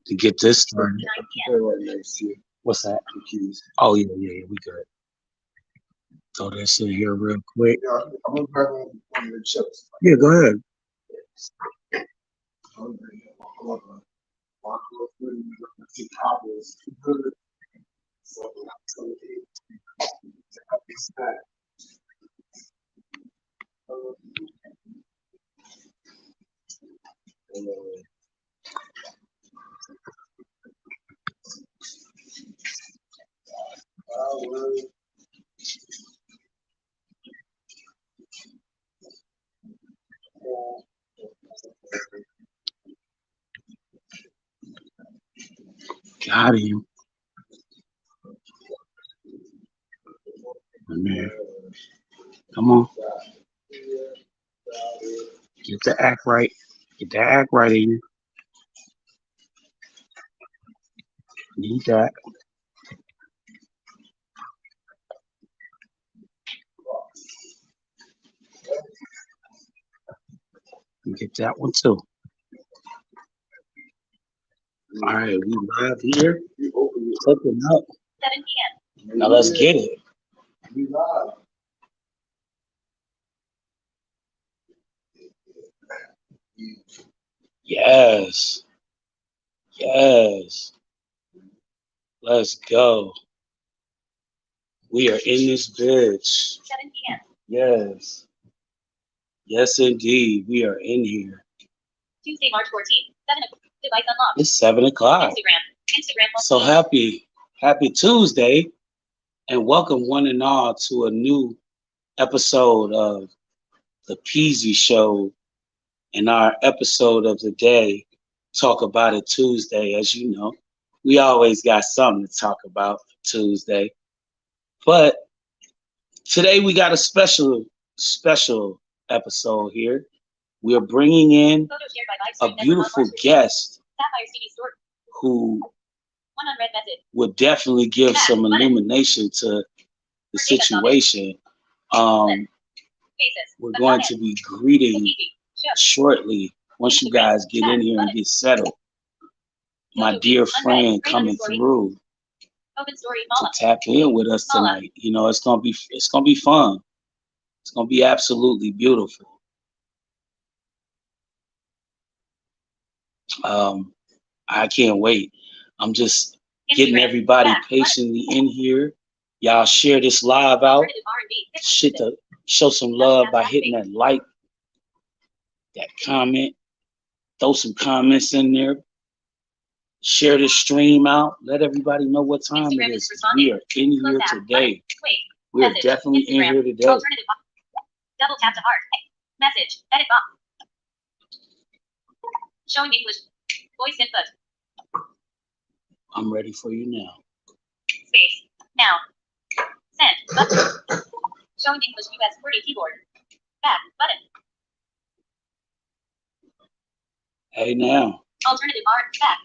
to get this started. Right next to you. What's that? The keys. Oh yeah, we good. Throw this in here real quick. Yeah, I'm gonna grab one of the chips. Yeah, go ahead. I'm gonna walk real quick and look at the apples. Good. So happy snack. Got him. Man, come on. Get the act right. Get the act right in you. Need that. Get that one too. All right, we live here. Cooking up. 7 p.m. Now let's get it. We live. Yes. Yes. Let's go. We are in this bitch. 7 p.m. Yes. Yes, indeed. We are in here. Tuesday, March 14th. 7 o'clock. Device unlocked. It's 7 o'clock. Instagram. So happy Tuesday, and welcome one and all to a new episode of the Peasy Show. And our episode of the day, Talk About It Tuesday. As you know, we always got something to talk about Tuesday. But today we got a special episode here. We're bringing in Photo shared by a beautiful guest Sapphire CD Store. who One unread message. would definitely give some illumination to the situation. Faces. We're going to be greeting shortly once you guys get in here and get settled. My dear friend coming through Open story. to Mala. tap in with us tonight. You know, it's gonna be fun. It's gonna be absolutely beautiful. I can't wait. I'm just getting Instagram. everybody Back. patiently in here. Y'all share this live out. Alternative R&B. Shit to show some love by hitting that like, that comment, throw some comments in there. Share this stream out. Let everybody know what time Instagram it is is. responding. We are in Close here app. today. Wait. We are Message. definitely in Instagram. here today. Alternative. Double tap to heart. Message. Edit box. Showing English. Voice input. I'm ready for you now. Space. Now. Send. Button. Showing English US QWERTY keyboard. Back. Button. Hey now. Alternative art. Back.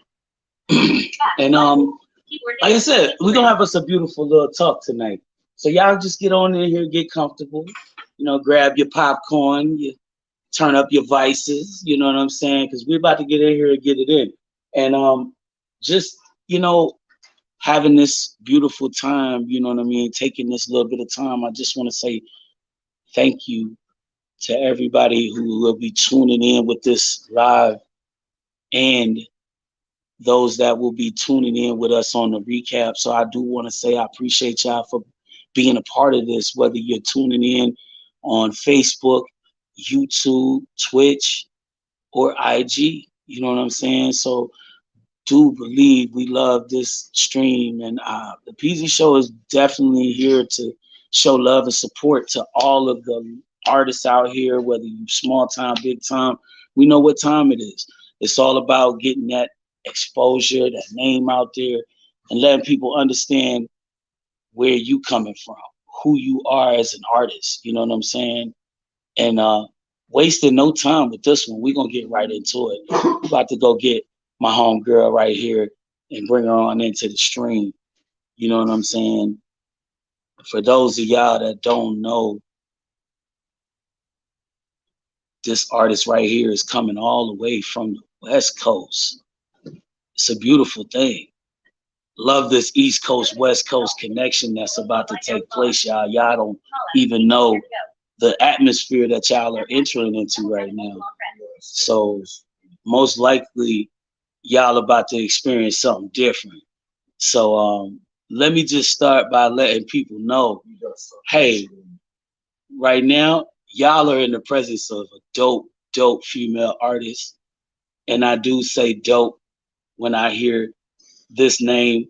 Back. And Keyboard. like I said, we're gonna have us a beautiful little talk tonight. So y'all just get on in here, get comfortable. You know, grab your popcorn, you turn up your vices. You know what I'm saying? Because we're about to get in here and get it in. And just having this beautiful time. You know what I mean? Taking this little bit of time. I just want to say thank you to everybody who will be tuning in with this live, and those that will be tuning in with us on the recap. So I do want to say I appreciate y'all for being a part of this, whether you're tuning in on Facebook, YouTube, Twitch, or IG. You know what I'm saying? So do believe we love this stream, and the Peasy Show is definitely here to show love and support to all of the artists out here, whether you small time, big time. We know what time it is. It's all about getting that exposure, that name out there, and letting people understand where you coming from, who you are as an artist. You know what I'm saying? And wasting no time with this one. We're gonna get right into it. I'm about to go get my home girl right here and bring her on into the stream. You know what I'm saying? For those of y'all that don't know, this artist right here is coming all the way from the West Coast. It's a beautiful thing. Love this East Coast, West Coast connection that's about to take place, y'all. Y'all don't even know the atmosphere that y'all are entering into right now. So most likely y'all about to experience something different. So let me just start by letting people know, hey, right now, y'all are in the presence of a dope female artist. And I do say dope when I hear this name.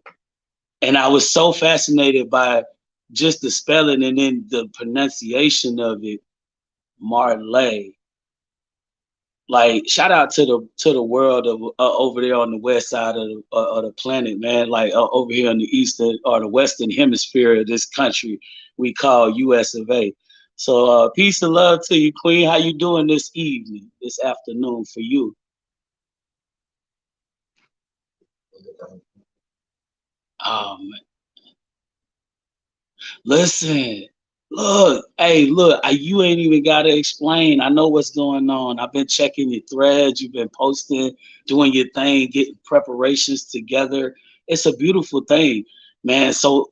And I was so fascinated by just the spelling and then the pronunciation of it, Marley. Like, shout out to the world of over there on the west side of the planet, man. Like over here on the eastern or the western hemisphere of this country, we call U.S. of A. So peace and love to you, Queen. How you doing this evening, this afternoon for you? Man. Listen, look, hey, look, you ain't even got to explain. I know what's going on. I've been checking your threads. You've been posting, doing your thing, getting preparations together. It's a beautiful thing, man. So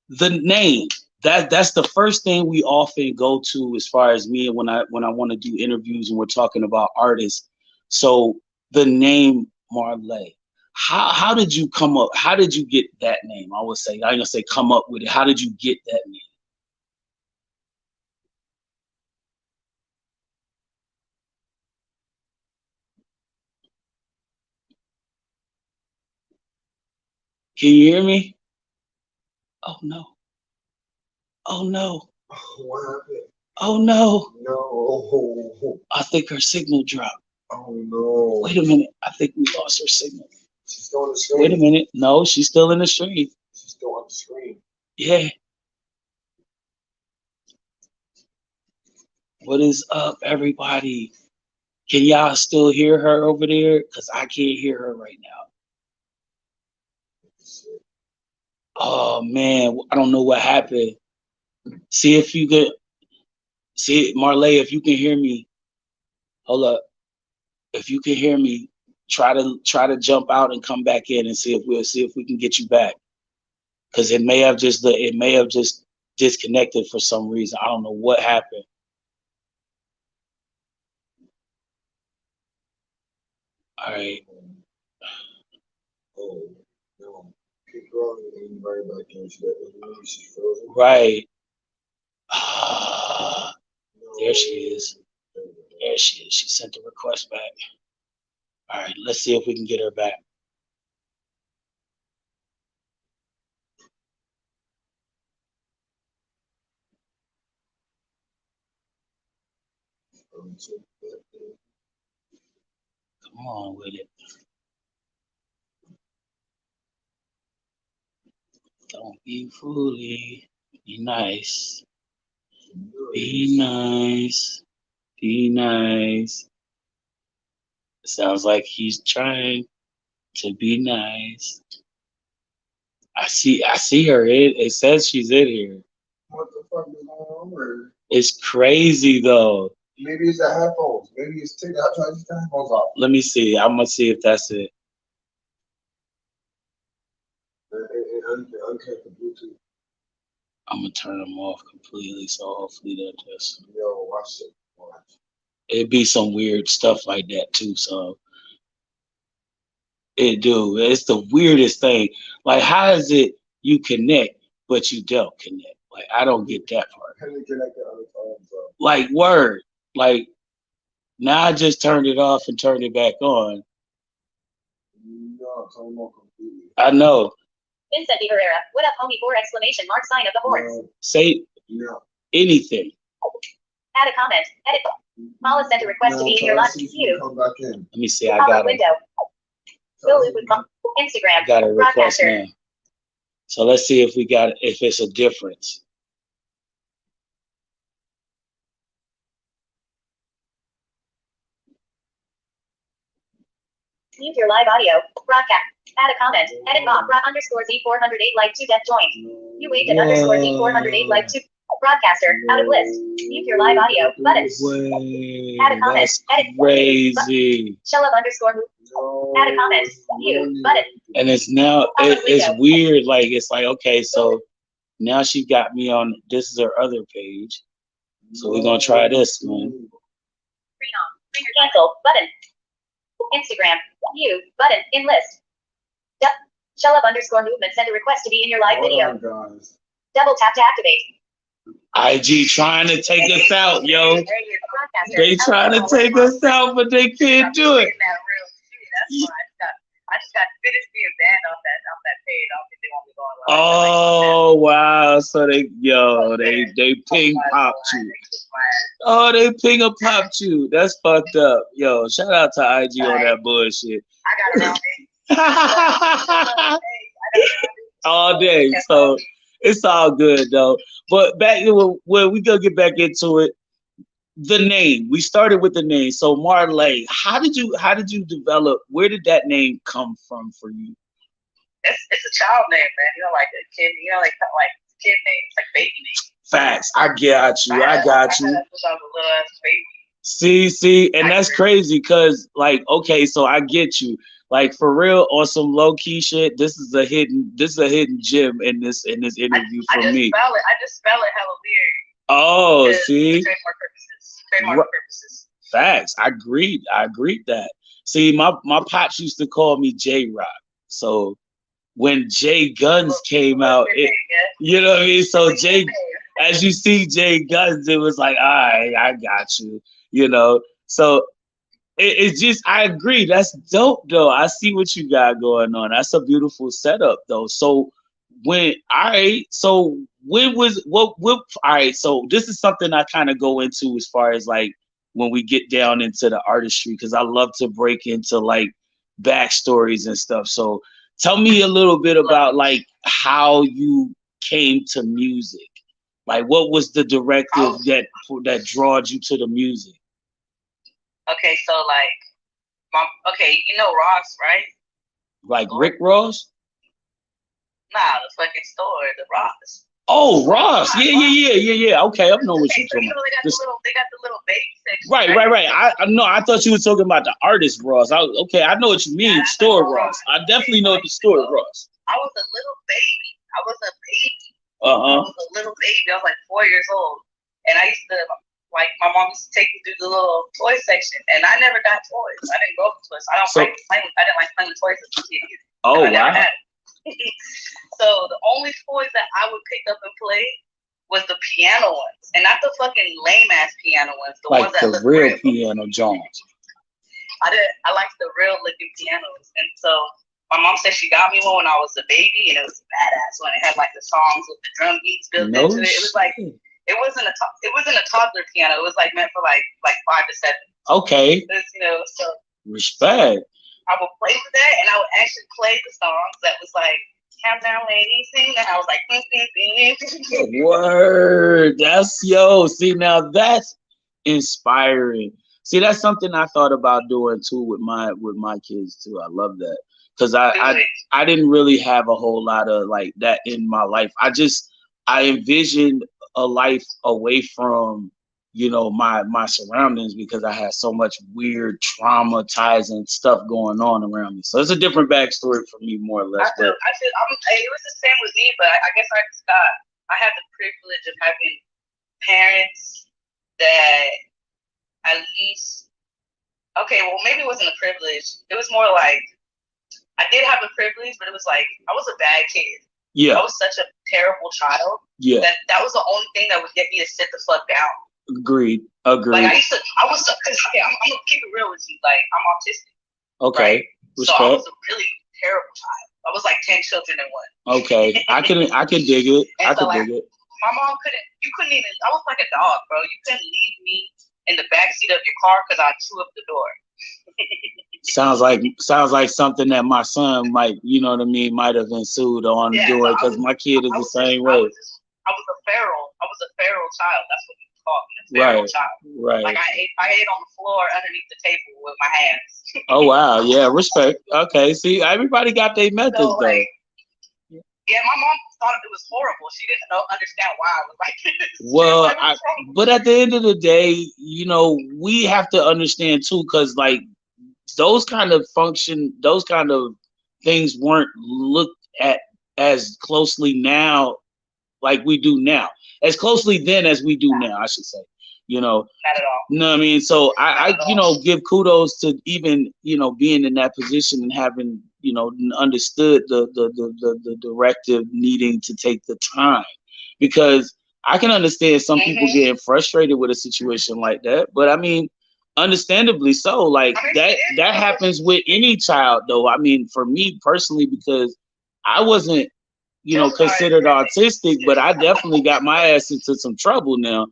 the name, that's the first thing we often go to as far as me and when I want to do interviews and we're talking about artists. So the name Marley. How did you come up? How did you get that name? I would say, I'm gonna say come up with it. How did you get that name? Can you hear me? Oh no. Oh no. What happened? Oh no. No. I think her signal dropped. Oh no. Wait a minute. I think we lost her signal. She's still on the screen. Wait a minute. No, she's still in the stream. She's still on the screen. Yeah. What is up, everybody? Can y'all still hear her over there? Because I can't hear her right now. Oh man, I don't know what happened. See if you could see Marley, if you can hear me. Hold up. If you can hear me, try to jump out and come back in and see if we can get you back. Because it may have just disconnected for some reason. I don't know what happened. All right. Oh no. Keep going and right back in. She's frozen. Right. There she is. There she is. She sent the request back. All right, let's see if we can get her back. Come on with it. Don't be foolish. Be nice. Be nice. Be nice. Sounds like he's trying to be nice. I see her. It says she's in here. What the fuck is going on there? It's crazy though. Maybe it's the headphones. Maybe it's TikTok. Try to take the headphones off. Let me see. I'm gonna see if that's it. And unconnect the Bluetooth. I'm gonna turn them off completely. So hopefully that just. Yo, watch it. Watch. It'd be some weird stuff like that too. So it do. It's the weirdest thing. Like, how is it you connect but you don't connect? Like, I don't get that part. Can they connect the other phones up? Like, word. Like, now I just turned it off and turned it back on. No, turn them off completely. I know. Vincent Di Herrera, what up, homie? Sign of the horse. No. Say anything. Add a comment. Edit. Paula sent a request to be in your live queue. Come back in. Let me see. I Pop-up got it. window. Fill it with Instagram. I got a request Broadcaster. now. So let's see if it's a difference. Mute your live audio. Broadcast. Add a comment. Edit Bob. _Z408 like 2 death joined. You waved an _Z408 like 2. Broadcaster. Out of list. Mute your live audio. Button. Way. Add a comment. That's Edit. crazy. Shell up _ move. Add a comment. View button. And it's now it's weird. Like it's like okay, so now she got me on. This is her other page, so we're gonna try this one. Cancel button. Instagram view button in list. Shell up underscore movement. Send a request to be in your live video. Double tap to activate. IG trying to take us out, yo. They trying to take us out, but they can't do it. I just got finished being banned off that page. I don't think they want me going live. Oh wow! So they ping popped you. Oh, they ping a popped you. That's fucked up, yo. Shout out to IG on that bullshit. I got around it. All day, so it's all good though. But back when we gonna get back into it. The name. We started with the name. So Marley, how did you develop? Where did that name come from for you? It's a child name, man. You know, like a kid. You know, like kid names, like baby names. Facts. I got you. I got you. See, and that's crazy because, like, okay, so I get you. Like for real, on some low key shit. This is a hidden gem in this interview for me. I just spell it hella weird. Oh, see. Trademark purposes. Facts. I agreed that. See, my pops used to call me J Rock. So when J Guns came out, you know what I mean? So as you see J Guns, it was like, all right, I got you, you know. So it's just, I agree. That's dope though. I see what you got going on. That's a beautiful setup though. So so this is something I kind of go into as far as like when we get down into the artistry, because I love to break into like backstories and stuff. So tell me a little bit about like how you came to music. Like what was the directive that drawed you to the music? Okay, so like you know Ross, right? Like Rick Ross? Nah, the fucking store, the Ross. Oh, Ross. Yeah. Okay, I know what you're talking about. They got the little baby section. Right. I thought you were talking about the artist Ross. I know what you mean. Store Ross. I definitely know the store Ross. I was a little baby. I was a little baby. I was like 4 years old. And I used to, like, my mom used to take me through the little toy section. And I never got toys. I didn't go for toys. I didn't like playing with toys as a kid either. Oh, wow. So the only toys that I would pick up and play was the piano ones, and not the fucking lame ass piano ones. The like ones that the real piano Jones. I liked the real looking pianos, and so my mom said she got me one when I was a baby, and it was badass when it had like the songs with the drum beats built into it. It was like it wasn't a toddler piano. It was like meant for like 5 to 7. Okay. So respect. I would play with that, and I would actually play the songs that was like, countdown ladies sing, and I was like, word. See, now that's inspiring. See, that's something I thought about doing too with my kids too. I love that. Because I didn't really have a whole lot of like that in my life. I envisioned a life away from, you know, my surroundings, because I had so much weird traumatizing stuff going on around me. So it's a different backstory for me, more or less. It was the same with me, but I guess I had the privilege of having parents that at least, maybe it wasn't a privilege. It was more like, I did have a privilege, but it was like, I was a bad kid. Yeah. I was such a terrible child. Yeah. That was the only thing that would get me to sit the fuck down. Agreed. Like because I'm gonna keep it real with you. Like, I'm autistic. Okay. Right? So I was a really terrible child. I was like 10 children in one. Okay. I can dig it. Dig it. My mom couldn't even, I was like a dog, bro. You couldn't leave me in the backseat of your car because I chew up the door. Sounds like something that my son might, you know what I mean, might have ensued on doing, because my kid is the same way. I was a feral child. That's what you call me, a feral child. Right. Like I ate on the floor underneath the table with my hands. Oh wow, yeah, respect. Okay, see, everybody got their methods though. Like, yeah, my mom thought it was horrible. She didn't understand why I was like this. Well, but at the end of the day, you know, we have to understand too, because like those kind of things weren't looked at as closely now like we do now, as closely then as we do now, I should say. You know, Not at all. you know what I mean? So I give kudos to even, being in that position and having, understood the directive needing to take the time, because I can understand some people getting frustrated with a situation like that, but I mean, understandably so. Like that happens with any child, though. I mean, for me personally, because I wasn't, considered autistic, but I definitely got my ass into some trouble now.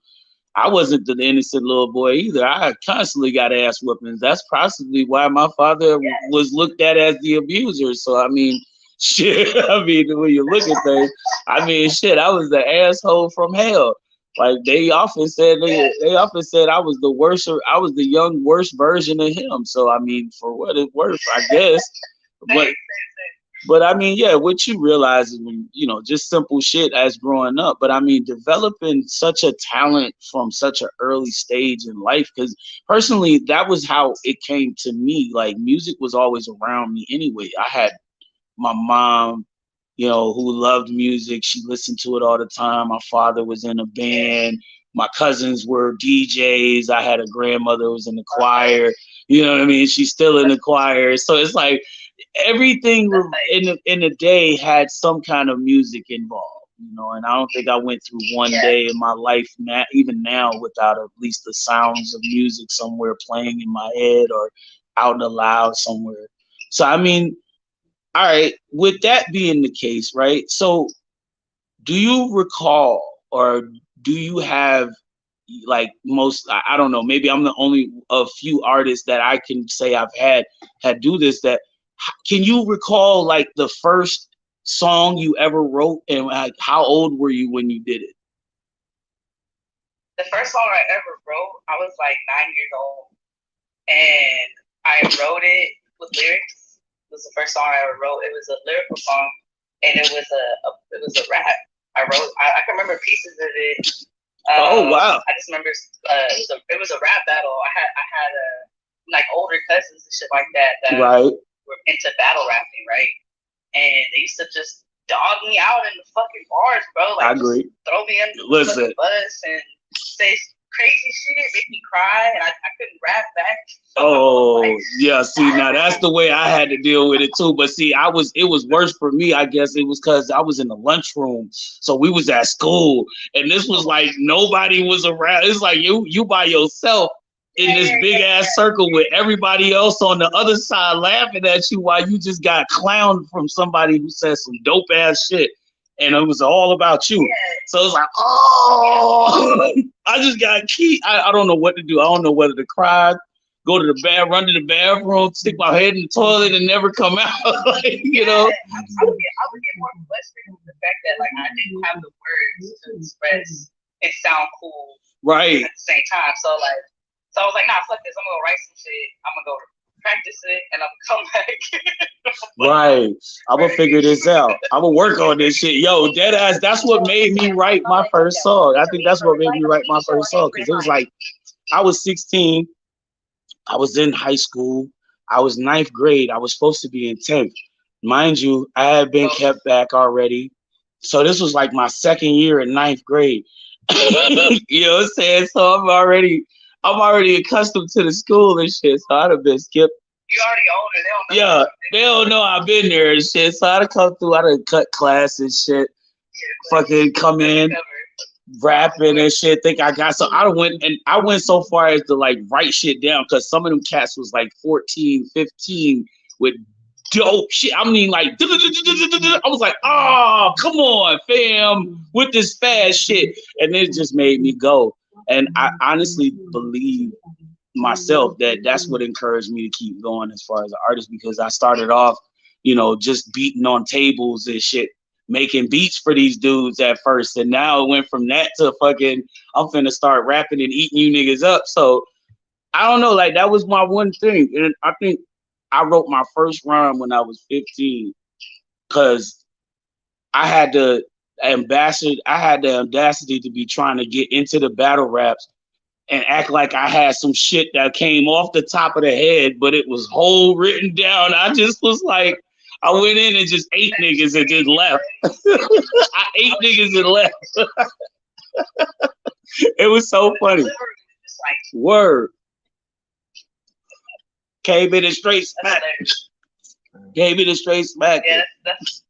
I wasn't the innocent little boy either. I constantly got ass whoopings. That's possibly why my father was looked at as the abuser. So I mean, shit. I mean, when you look at things, I mean, shit. I was the asshole from hell. Like they often said I was the worst. I was the young worst version of him. So I mean, for what it's worth, I guess. But I mean, yeah, what you realize is when, just simple shit as growing up. But I mean, developing such a talent from such an early stage in life, because personally, that was how it came to me. Like music was always around me anyway. I had my mom, who loved music. She listened to it all the time. My father was in a band. My cousins were DJs. I had a grandmother who was in the choir. You know what I mean? She's still in the choir. So it's like, everything in the day had some kind of music involved, and I don't think I went through one day in my life, even now, without at least the sounds of music somewhere playing in my head or out in the loud somewhere. So I mean, all right, with that being the case, right? So do you recall, or do you have, like, most, I don't know, maybe I'm the only a few artists that I can say I've had do this, that can you recall like the first song you ever wrote, and like, how old were you when you did it? The first song I ever wrote, I was like 9 years old, and I wrote it with lyrics. It was the first song I ever wrote. It was a lyrical song, and it was a rap. I can remember pieces of it. Oh wow! I just remember it was a rap battle. I had like older cousins and shit like that right. were into battle rapping, right? And they used to just dog me out in the fucking bars, bro. Like, I agree. Throw me under the fucking bus and say crazy shit, make me cry, and I couldn't rap back. Oh, yeah. See, now that's the way I had to deal with it too. But see, it was worse for me. I guess it was because I was in the lunchroom, so we was at school, and this was like nobody was around. It's like you by yourself in this big ass circle with everybody else on the other side laughing at you while you just got clowned from somebody who said some dope ass shit, and it was all about you. So it's like, oh, I just got key. I don't know what to do. I don't know whether to cry, go to the bathroom, run to the bathroom, stick my head in the toilet, and never come out. Like, I would get more frustrated with the fact that like I didn't have the words to express and sound cool, right, at the same time. So I was like, nah, fuck this. I'm gonna go write some shit. I'm gonna go practice it, and I'm gonna come back. Right. I'm gonna figure this out. I'm gonna work on this shit. Yo, deadass, that's what made me write my first song. I think that's what made me write my first song, because it was like I was 16. I was in high school. I was 9th grade. I was supposed to be in 10th. Mind you, I had been kept back already. So this was like my second year in 9th grade. You know what I'm saying? So I'm already accustomed to the school and shit. So I'd have been skipped. You already older. They don't know. Yeah, they don't know I've been there and shit. So I'd have come through. I'd have cut class and shit. Fucking come in, rapping and shit. Think I got so I went so far as to like write shit down, because some of them cats was like 14, 15 with dope shit. I mean, like I was like, oh, come on, fam, with this fast shit, and it just made me go. And I honestly believe myself that that's what encouraged me to keep going as far as an artist, because I started off, just beating on tables and shit, making beats for these dudes at first, and now it went from that to fucking I'm finna start rapping and eating you niggas up. So I don't know, like that was my one thing, and I think I wrote my first rhyme when I was 15, because I had the audacity to be trying to get into the battle raps and act like I had some shit that came off the top of the head, but it was whole written down. I just was like, I went in and just ate niggas and just left. I ate niggas and left. It was so funny. Literally just like, Word. Came in and straight that's smack. hilarious. Gave me the straight smack. Yeah, that's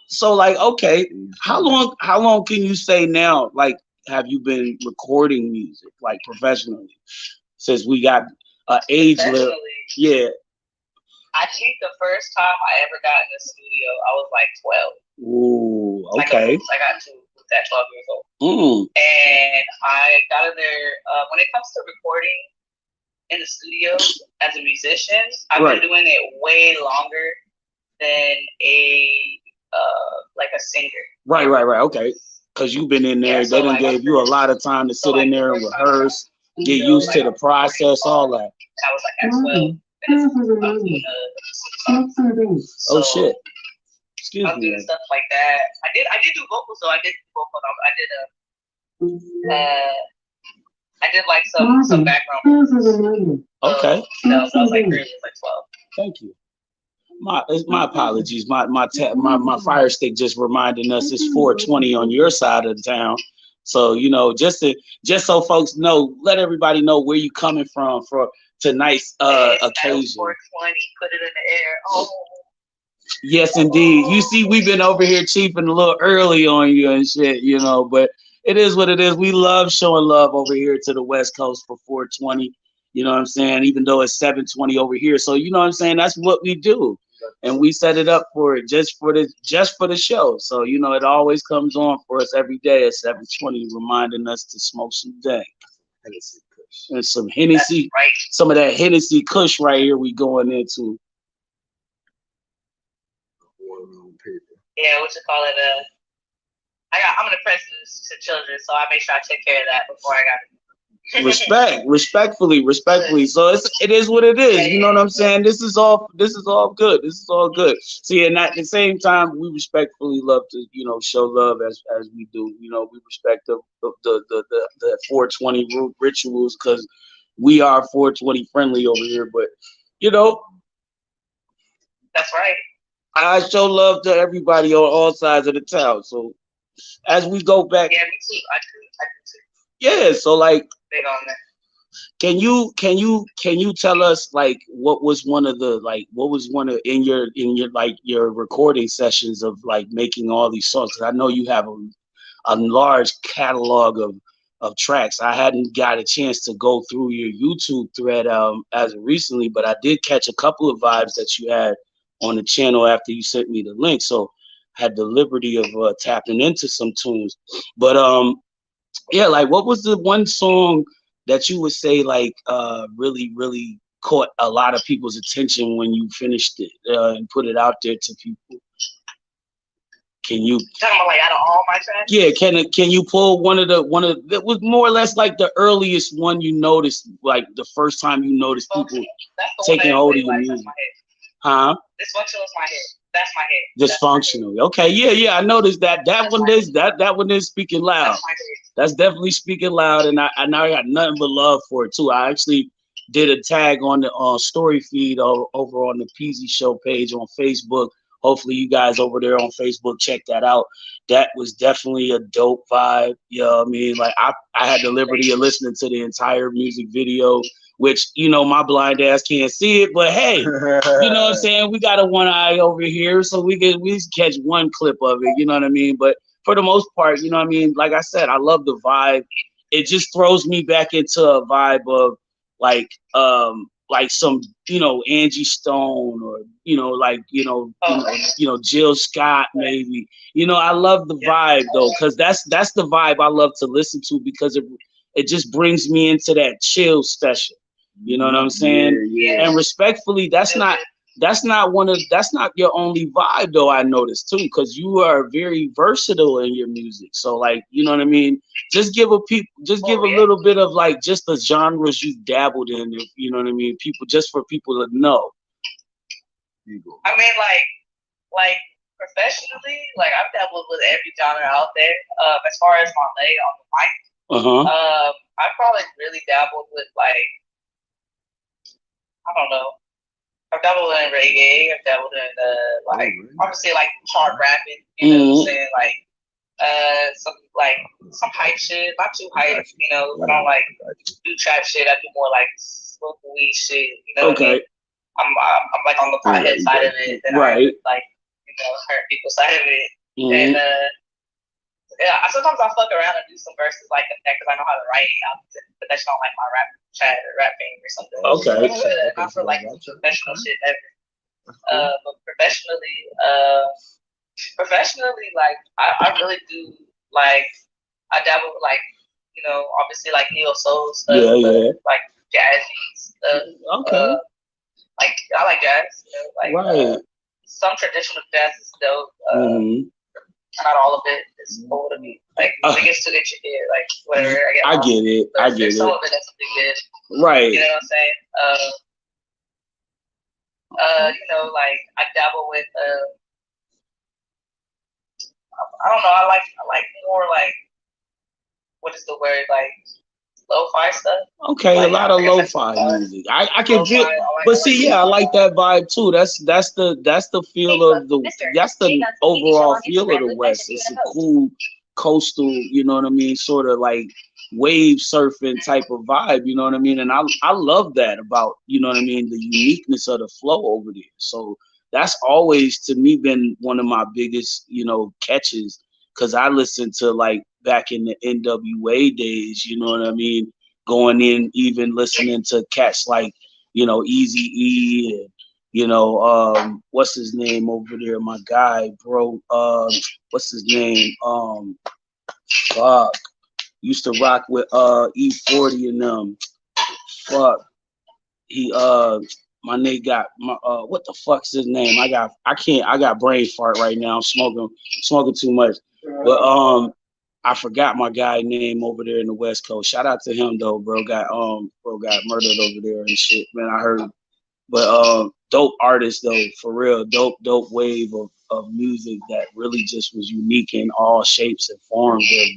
So like, okay, how long can you say now, like, have you been recording music, like, professionally, since we got age limit? professionally. Yeah. I think the first time I ever got in the studio, I was like 12. Ooh, Like, okay. I got to at 12 years old. Mm. And I got in there, when it comes to recording in the studio as a musician, I've Right. been doing it way longer than like a singer. Right. Okay. Because you've been in there, Yeah, so they done like, gave you a lot of time to sit in there and rehearse, get used to the process, all that. I was like at 12. And I was doing Oh so shit. Excuse I was me. doing stuff like that. I did do vocals though. I did vocals. I did like some background vocals. Okay. So I was like really like 12. Thank you. My apologies. My fire stick just reminding us it's 420 on your side of the town. So, you know, just so folks know, let everybody know where you coming from for tonight's occasion. 420, put it in the air. Oh. Yes, indeed. You see, we've been over here chiefing a little early on you and shit, you know, but it is what it is. We love showing love over here to the West Coast for 420. You know what I'm saying? Even though it's 720 over here. So, you know what I'm saying? That's what we do. And we set it up for it just for the show. So, you know, it always comes on for us every day at 720, reminding us to smoke some dank. And some Hennessy, right. Some of that Hennessy Kush right here we going into. Yeah, what you call it? I'm gonna press this to children, so I make sure I take care of that before I got it. Respectfully. So it is what it is. You know what I'm saying? This is all good. This is all good. See, and at the same time, we respectfully love to, you know, show love as we do. You know, we respect the 420 rituals because we are 420 friendly over here. But you know, that's right. I show love to everybody on all sides of the town. So as we go back, yeah, me too. I do too. Yeah, so like, big on that. Can you tell us like what was one of in your recording sessions of like making all these songs? 'Cause I know you have a large catalog of tracks. I hadn't got a chance to go through your YouTube thread as of recently, but I did catch a couple of vibes that you had on the channel after you sent me the link. So had the liberty of tapping into some tunes. But yeah, like what was the one song that you would say like really caught a lot of people's attention when you finished it and put it out there to people? Can you talking about like out of all my tracks? Yeah, can you pull one of that was more or less like the earliest one you noticed, like the first time you noticed people taking hold of your music? Huh? Dysfunctional is my head. That's my head. Dysfunctional. Okay, yeah, I noticed that. That one is speaking loud. That's definitely speaking loud, and I got nothing but love for it too. I actually did a tag on the story feed over on the Peasy Show page on Facebook. Hopefully you guys over there on Facebook check that out. That was definitely a dope vibe. You know what I mean? Like I had the liberty of listening to the entire music video, which, you know, my blind ass can't see it, but hey, you know what I'm saying? We got a one eye over here, so we can catch one clip of it, you know what I mean? But for the most part, you know what I mean? Like I said, I love the vibe. It just throws me back into a vibe of like some, you know, Angie Stone or, you know, like, you know, Jill Scott maybe. You know, I love the vibe though, because that's the vibe I love to listen to, because it just brings me into that chill special. You know what I'm saying? Yeah. And respectfully, that's not your only vibe though, I noticed too, because you are very versatile in your music. So like, you know what I mean? Just give a little bit of like just the genres you dabbled in, if, you know what I mean? Just for people to know. I mean, like professionally, like I've dabbled with every genre out there. As far as my leg on the mic, I probably really dabbled with like, I don't know. I've dabbled in reggae. I've dabbled in like obviously like chart rapping. You know what I'm saying? Like some hype shit. Not too hype. You know, I don't like do trap shit. I do more like smoke weed shit. You know what I mean? I'm like on the pothead side of it. Then I like hurt people's side of it. And yeah, sometimes I fuck around and do some verses like that because I know how to write, but that's not like my rap chat or rapping or something. Okay. Not for like professional shit ever. But professionally, like I really do like I dabble with like obviously like neo soul stuff, like jazzy stuff. Okay. Like I like jazz, like some traditional jazz is dope. Not all of it is cool to me. Like it gets too intricate, like whatever. I get it. There's some of it that's something good. Right. You know what I'm saying? Like I dabble with I don't know, I like more like what is the word, like lo-fi stuff. Okay, like, a lot of lo-fi music. I can get, but see, I like that vibe too. That's the feel of that's the overall feel of the West. It's a cool coastal, you know what I mean, sort of like wave surfing type of vibe, you know what I mean? And I love that about, you know what I mean, the uniqueness of the flow over there. So that's always to me been one of my biggest, catches, because I listened to like back in the NWA days, you know what I mean? Going in, even listening to cats like, Eazy-E and, what's his name over there? My guy, bro. What's his name? Fuck. Used to rock with E40 and them. Fuck. He my nigga got my what the fuck's his name? I got brain fart right now. I'm smoking too much. But I forgot my guy name over there in the West Coast. Shout out to him though, bro. Got murdered over there and shit, man. I heard. But dope artist though, for real. Dope wave of music that really just was unique in all shapes and forms of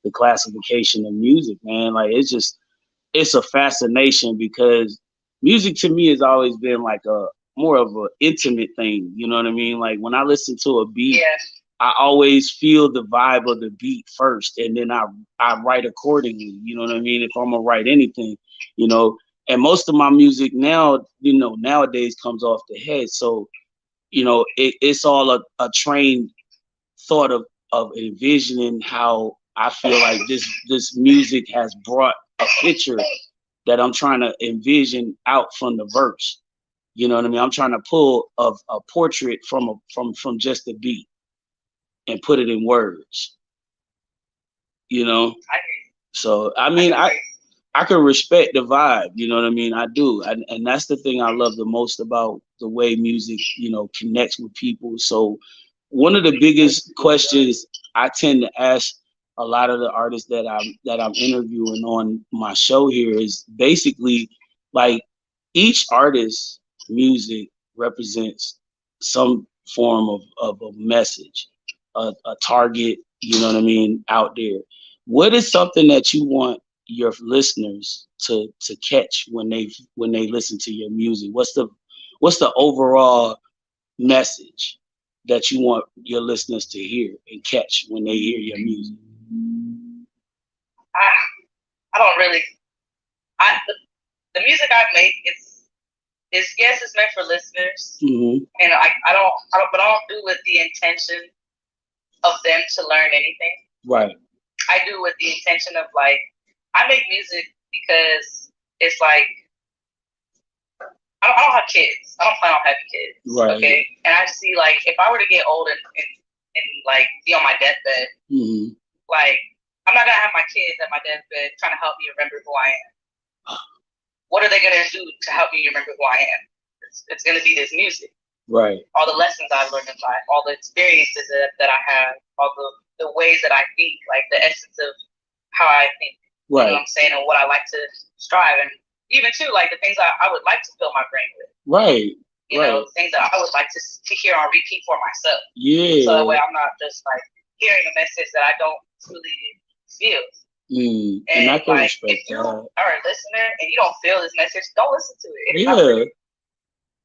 the classification of music, man. Like it's a fascination because music to me has always been like a more of an intimate thing. You know what I mean? Like when I listen to a beat, I always feel the vibe of the beat first, and then I write accordingly. You know what I mean? If I'm gonna write anything, and most of my music now, nowadays comes off the head. So, it's all a trained thought of envisioning how I feel like this music has brought a picture that I'm trying to envision out from the verse. You know what I mean? I'm trying to pull a portrait from just a beat and put it in words. So I mean I can respect the vibe, you know what I mean? I do. And that's the thing I love the most about the way music, connects with people. So one of the biggest questions I tend to ask a lot of the artists that I'm interviewing on my show here is basically like each artist's music represents some form of a message, a target, you know what I mean, out there. What is something that you want your listeners to catch when they listen to your music? What's the overall message that you want your listeners to hear and catch when they hear your music? I don't really. The music I make it's meant for listeners, and I don't do with the intention of them to learn anything. Right. I do with the intention of like I make music because it's like I don't have kids. I don't plan on having kids. Right. Okay. And I see like if I were to get old and like be on my deathbed, like I'm not gonna have my kids at my deathbed trying to help me remember who I am. What are they gonna do to help me remember who I am? It's gonna be this music. Right. All the lessons I've learned in life, all the experiences that I have, all the ways that I think, like the essence of how I think. Right. You know what I'm saying? And what I like to strive, and even too, like the things I would like to fill my brain with. Right. You know, things that I would like to hear on repeat for myself. Yeah. So that way I'm not just like hearing a message that I don't truly feel. And I can like, respect if you that. are a listener and you don't feel this message, don't listen to it. If it's not Yeah, for you,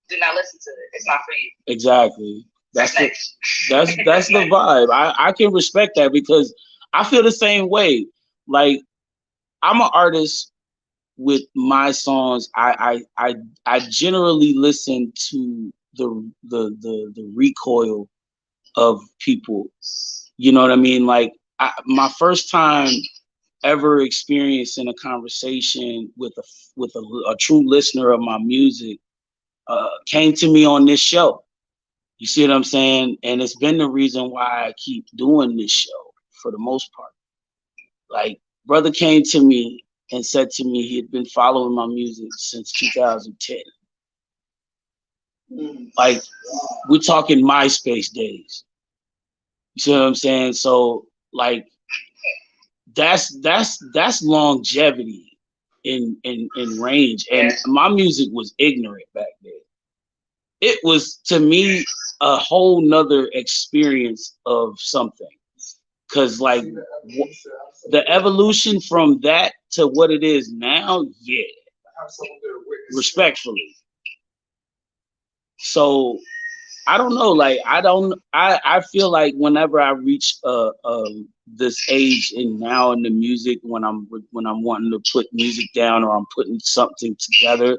do not listen to it. It's not for you. exactly. That's That's the next. that's the vibe. I can respect that because I feel the same way. Like I'm an artist with my songs. I generally listen to the recoil of people. You know what I mean? Like my first time ever experiencing a conversation with a true listener of my music came to me on this show. You see what I'm saying? And it's been the reason why I keep doing this show for the most part. Like, brother came to me and said to me he had been following my music since 2010. Like, we're talking MySpace days. You see what I'm saying? So, like, that's longevity in range. And my music was ignorant back then. It was to me a whole nother experience of something. Cause like the evolution from that to what it is now, yeah, respectfully. So I don't know, like I feel like whenever I reach this age and now in the music when I'm wanting to put music down or I'm putting something together,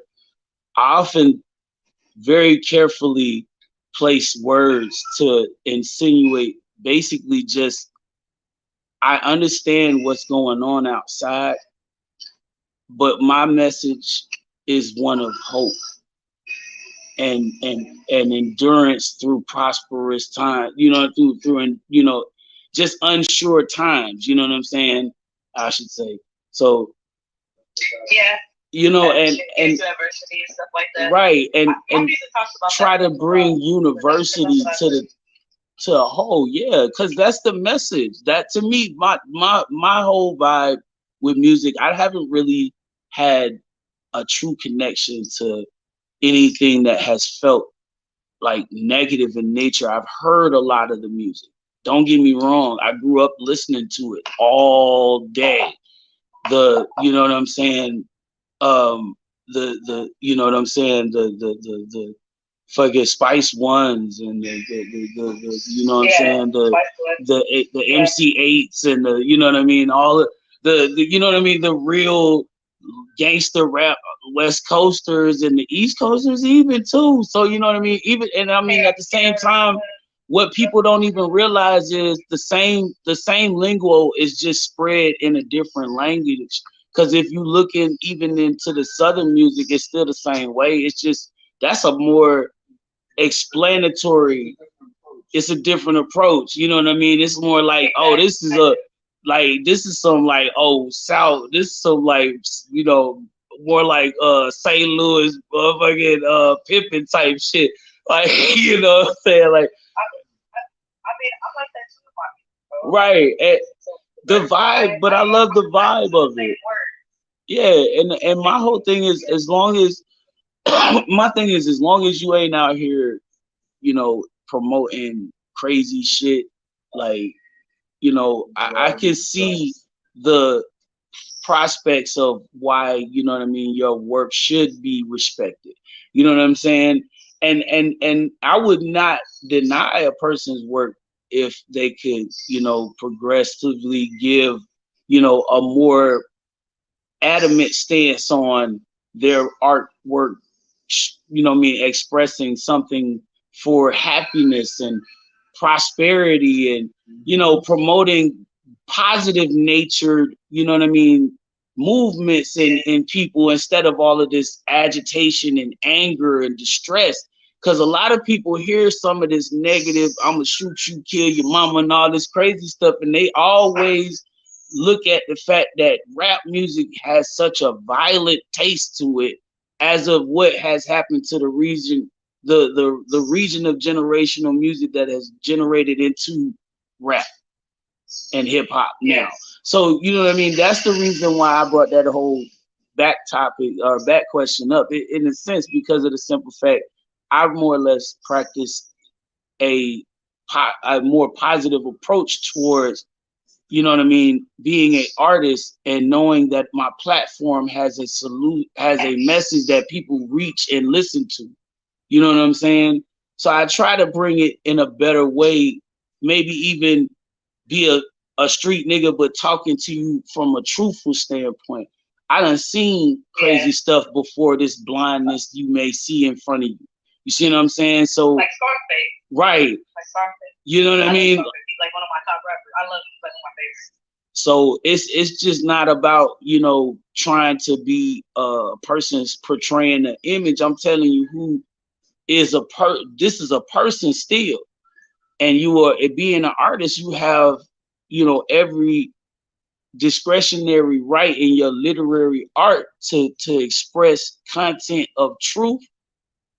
I often very carefully place words to insinuate basically just I understand what's going on outside, but my message is one of hope and endurance through prosperous time, you know, through you know, just unsure times, you know what I'm saying? I should say. So Yeah. you know, and diversity and stuff like that. Right, and try that to bring university to a whole, yeah, because that's the message. That to me, my whole vibe with music, I haven't really had a true connection to anything that has felt like negative in nature. I've heard a lot of the music. Don't get me wrong. I grew up listening to it all day. You know what I'm saying? You know what I'm saying? The fucking Spice Ones and the you know what I'm saying? The MC8s and the, you know what I mean? All the you know what I mean? The real gangster rap West Coasters and the East Coasters even too. So you know what I mean? Even and I mean at the same time, what people don't even realize is the same lingo is just spread in a different language. Because if you look in even into the Southern music, it's still the same way. It's just that's a more explanatory. It's a different approach. You know what I mean? It's more like, oh, this is some like South. This is some like, you know, more like St. Louis motherfucking Pippin type shit. Like, you know what I'm saying? Like I mean, I like that too. Right. The vibe, but I love the vibe of it. Yeah, and my whole thing is as long as my thing is as long as you ain't out here, you know, promoting crazy shit, like, you know, I can see the prospects of why, you know what I mean, your work should be respected. You know what I'm saying? And I would not deny a person's work if they could, you know, progressively give, you know, a more adamant stance on their artwork, you know what I mean, expressing something for happiness and prosperity and, you know, promoting positive natured, you know what I mean, movements in people instead of all of this agitation and anger and distress. Because a lot of people hear some of this negative, I'm gonna shoot you, kill your mama, and all this crazy stuff, and they always look at the fact that rap music has such a violent taste to it as of what has happened to the region, the region of generational music that has generated into rap and hip hop now. So you know what I mean? That's the reason why I brought that whole back topic or back question up in a sense, because of the simple fact I've more or less practiced a more positive approach towards you know what I mean, being an artist and knowing that my platform has a message that people reach and listen to. You know what I'm saying? So I try to bring it in a better way, maybe even be a street nigga, but talking to you from a truthful standpoint. I done seen crazy stuff before this blindness you may see in front of you. You see what I'm saying? So Like Scarface. right. Like Scarface. You know what I mean? He's like one of my top rappers. I love him. He's like one of my favorites. So it's just not about, you know, trying to be a person's portraying an image. I'm telling you who is this is a person still. And you are being an artist, you have, you know, every discretionary right in your literary art to express content of truth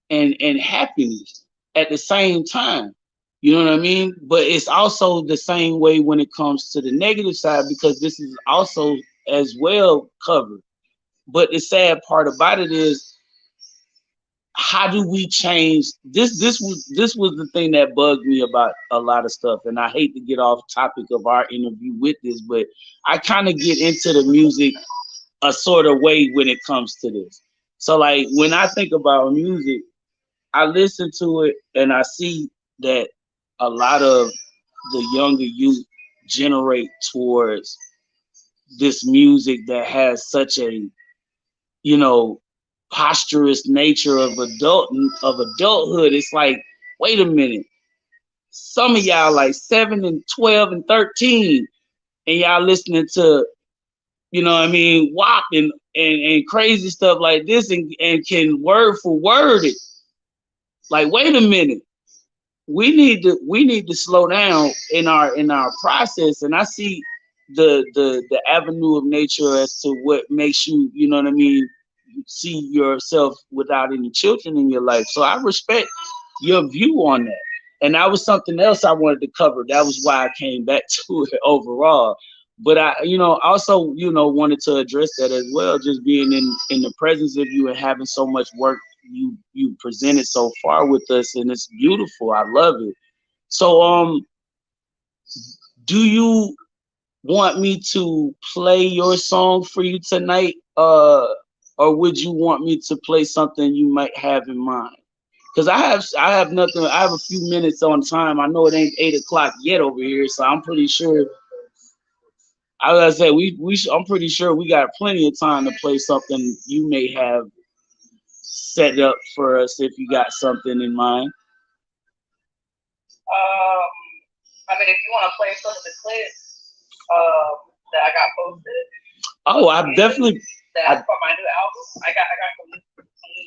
and happiness at the same time. You know what I mean? But it's also the same way when it comes to the negative side, because this is also as well covered. But the sad part about it is, how do we change this? This was the thing that bugged me about a lot of stuff. And I hate to get off topic of our interview with this, but I kind of get into the music a sort of way when it comes to this. So like when I think about music, I listen to it and I see that a lot of the younger youth generate towards this music that has such a, you know, posturous nature of adulthood. It's like, wait a minute, some of y'all like 7 and 12 and 13, and y'all listening to, you know what I mean, WAP and crazy stuff like this, and can word for word it. Like, wait a minute, we need to slow down in our process. And I see the avenue of nature as to what makes you, you know what I mean, see yourself without any children in your life. So I respect your view on that. And that was something else I wanted to cover. That was why I came back to it overall. But I, you know, also, you know, wanted to address that as well, just being in the presence of you and having so much work you presented so far with us, and it's beautiful. I love it. So do you want me to play your song for you tonight? Or would you want me to play something you might have in mind? Because I have nothing. I have a few minutes on time. I know it ain't 8 o'clock yet over here, so I'm pretty sure. I was gonna say I'm pretty sure we got plenty of time to play something you may have set up for us if you got something in mind. I mean, if you want to play some of the clips that I got posted. Oh, I've definitely. That's for my new album. I got some new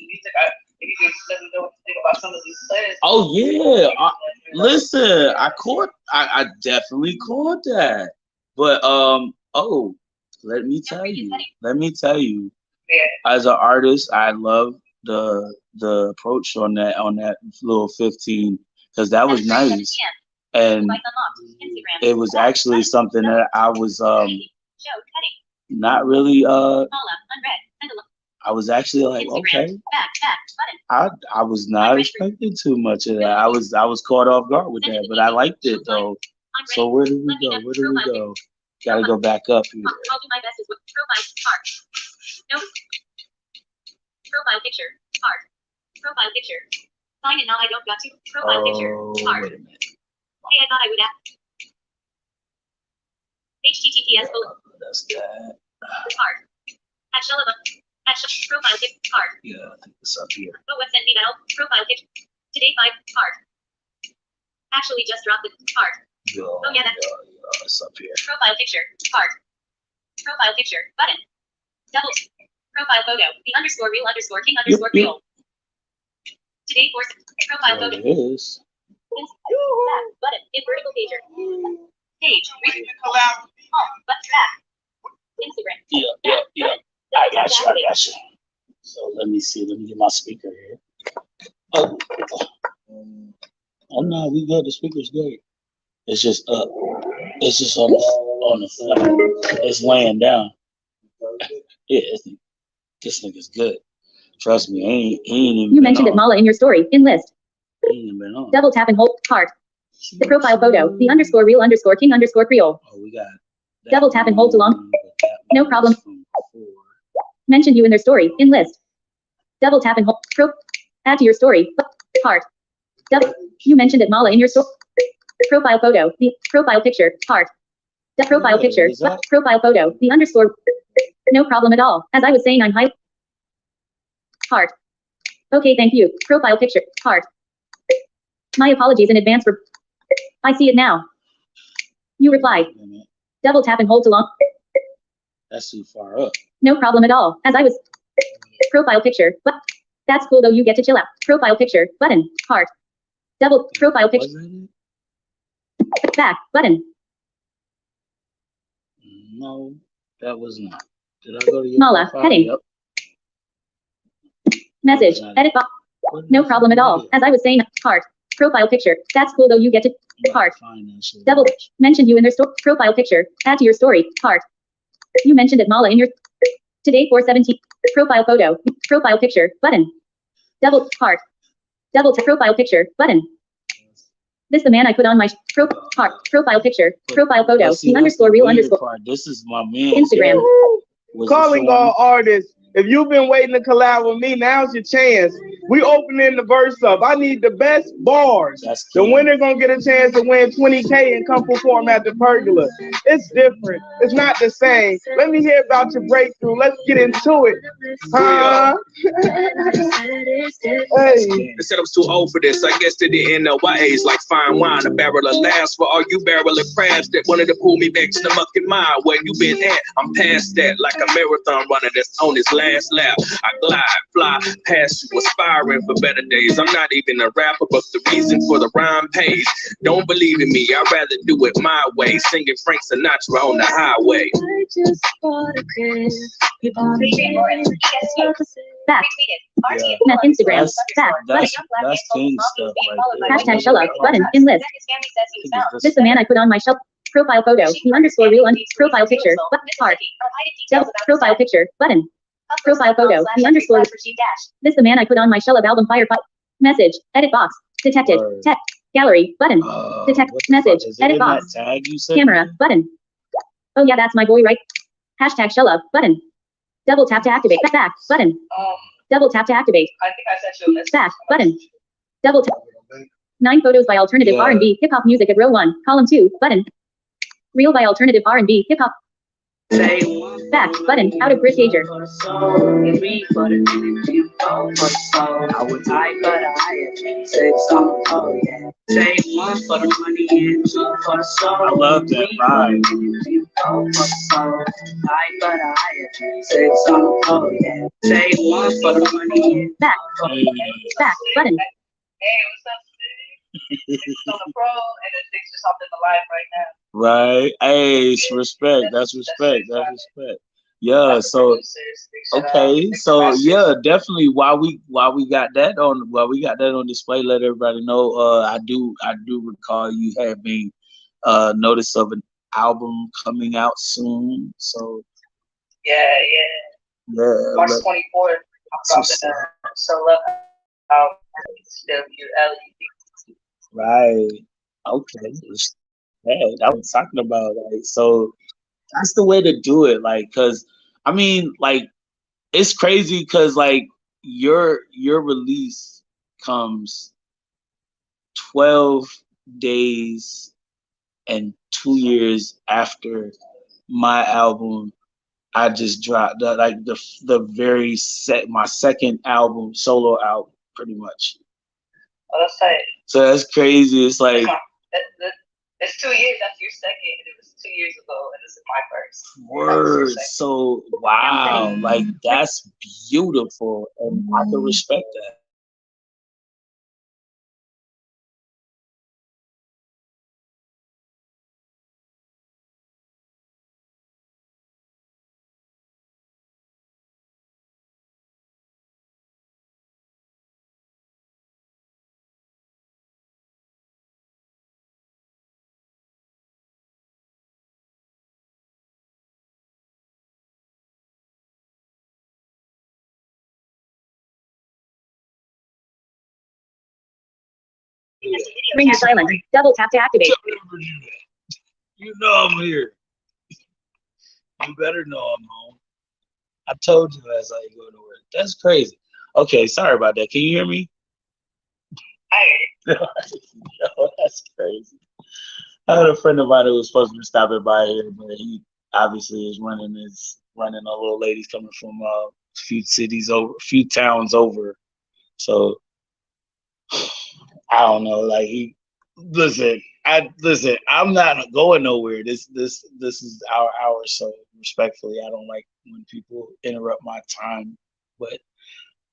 music. If you can let me know what you think about some of these playlists. Oh yeah, listen, I definitely caught that. But let me tell you. Yeah. As an artist, I love the approach on that little 15, because that was nice, and it was actually something that I was not really I was actually like, okay. I was not expecting too much of that. I was caught off guard with that, but I liked it though. So where do we go? Gotta go back up here. I'll do my best with profile card. No. Profile picture card. Profile picture. Sign in now. I don't got to. Profile picture card. Wait a minute. Hey, I thought I would ask. HTTPS. That's that. Card. At Sheleva. Profile picture card. Yeah, I think it's up here. Oh, what sent me that? Profile picture. Today 5 card. Actually, just dropped the card. Oh yeah, it's up here. Profile picture card. Profile picture button. Double. Profile photo. The underscore real underscore king underscore real. Today for profile photo. It is. Back button. In vertical pager. Page. Collab. Home. But back. Instagram. Yeah. I got you. So let me see. Let me get my speaker here. Oh no, we good. The speaker's great. It's just up. It's just on the floor. It's laying down. Yeah, this nigga's good. Trust me, he ain't even. You mentioned it, Mala, in your story. In list. He ain't even been on. Double tap and hold. Heart. The profile photo. The underscore real underscore king underscore Creole. Oh, we got Double tap and hold to long. one, but that No one problem. was from before. Mentioned you in their story. In list. Double tap and hold. Add to your story. Heart. You mentioned it, Mala, in your story. Profile photo. The profile picture. Heart. The profile Yeah, picture. is that- Profile photo. The underscore. No problem at all. As I was saying, I'm high. Heart. Okay, thank you. Profile picture. Heart. My apologies in advance for. I see it now. You replied. Wait a minute. Double tap and hold to long. That's too far up. No problem at all. As I was. Profile picture. But that's cool though. You get to chill out. Profile picture. Button. Heart. Double profile picture. Was that it? Back. Button. No, that was not. Did I go to your Mala, profile? heading. Yep. Message. Edit box. What No is problem at it? all. As I was saying, heart. Profile picture. That's cool though. You get to I'm about to heart. find that shit. Double. Mentioned you in their profile picture. Add to your story. Heart. You mentioned it, Mala, in your today 417 profile photo. Profile picture. Button. Double heart. Double to profile picture. Button. This the man I put on my heart. Profile picture. Profile photo. But see, The that's underscore the real weird underscore part. This is my man. Instagram. Calling all artists. If you've been waiting to collab with me, now's your chance. We opening the verse up. I need the best bars. That's The key. winner gonna get a chance to win 20K and come perform at the Pergola. It's different. It's not the same. Let me hear about your breakthrough. Let's get into it. Huh? Hey. They said I was too old for this. I guess they didn't know my age, like fine wine. A barrel of laughs for all you barrel of crabs that wanted to pull me back to the mucking mile. Where you been at? I'm past that, like a marathon runner that's on his last lap. I glide, fly past you, aspiring for better days. I'm not even a rapper, but the reason for the rhyme pays. Don't believe in me, I'd rather do it my way. Singing Frank Sinatra on the highway. Back. Yeah. Meth Instagram. Back. Button. That's king stuff right there. Hashtag Shella. Button. In list. This the man I put on my shelf. Profile photo. The underscore real profile picture. Heart. Double profile picture. Button. Profile photo. The underscore. This the man I put on my Shella album Fire. Message. Edit box. Detected. Word. Text. Gallery. Button. Detect. What the Message. fuck? Is it Edit in that box. tag you said? Camera. Button. Oh yeah, that's my boy, right? Hashtag Shella. Button. Double tap to activate. Back. Button. Double tap to activate. I think I sent you a message. Back. Button. Double tap. 9 photos by alternative Yeah. R&B, hip hop music at row 1, column 2, button. Reel by alternative R&B, hip hop. Back. Button. Out of Grit Gager. I love that vibe. Back. Back. Button. Hey, what's up, Steve? On the pro, and this thing's just hopped in the live right now. Right. Hey, it's respect. That's respect. That's respect. Yeah. So okay. So yeah, definitely. While we got that on display, let everybody know. I do recall you having notice of an album coming out soon. So Yeah. yeah. March let- 24th. I'm dropping a solo album. WLE. Right. Okay. Yeah, I was talking about like so that's the way to do it. Like, cause I mean, like it's crazy because like your release comes 12 days and 2 years after my album. I just dropped like the very my second album, solo album, pretty much. Oh, that's tight. So that's crazy. It's like It's 2 years after your second, and it was 2 years ago, and this is my first. word. So wow, like that's beautiful, and I can respect that. Ring your silent. Double tap to activate. You know I'm here. You better know I'm home. I told you as I go to work. That's crazy. Okay, sorry about that. Can you hear me? Yo, that's crazy. I had a friend of mine who was supposed to be stopping by here, but he obviously is running a little ladies coming from a few few towns over. So I don't know. Like listen. I'm not going nowhere. This is our hour. So respectfully, I don't like when people interrupt my time. But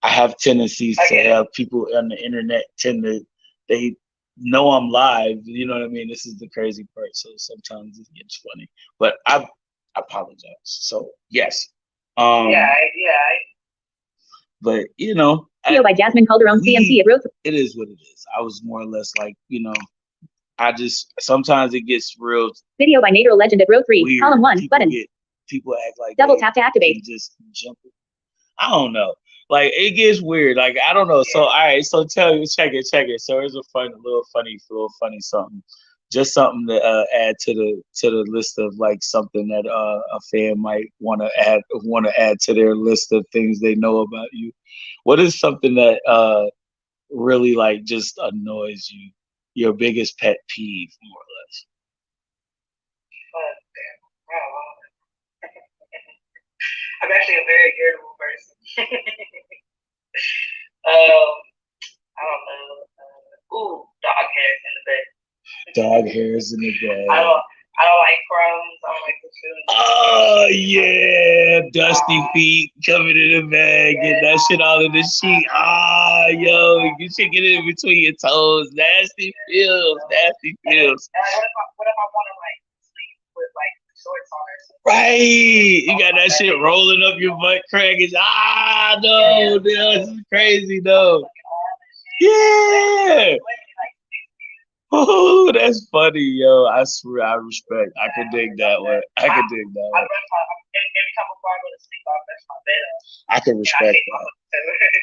I have tendencies to have people on the internet they know I'm live. You know what I mean? This is the crazy part. So sometimes it gets funny. But I apologize. So yes. Yeah. But you know, Video by Jasmine Calderon, CMC at Road. it is what it is. I was more or less like, you know, I just sometimes it gets real Video by Nader Legend at row 3, weird. column 1, button. People act like Double they tap to activate. can just jump. I don't know. Like it gets weird. Like I don't know. So all right. So check it. So there's a little funny something. Just something to add to the list of like something that a fan might want to add to their list of things they know about you. What is something that really like just annoys you? Your biggest pet peeve, more or less. I'm actually a very irritable person. I don't know. Dog hairs in the bed. Dog hairs in the bed. I don't like crumbs. I don't like the food. Oh yeah, dusty feet coming in the bag, get that shit all in the sheet. Ah, yo, you should get it in between your toes. Nasty feels. What if I want to like sleep with like shorts on or something? Right, you got that shit rolling up your butt crack. No, this is crazy, though. Yeah. Oh, that's funny, yo. I swear, I respect. I can dig that one. Every time before I go to sleep, I brush my bed up. I can respect that.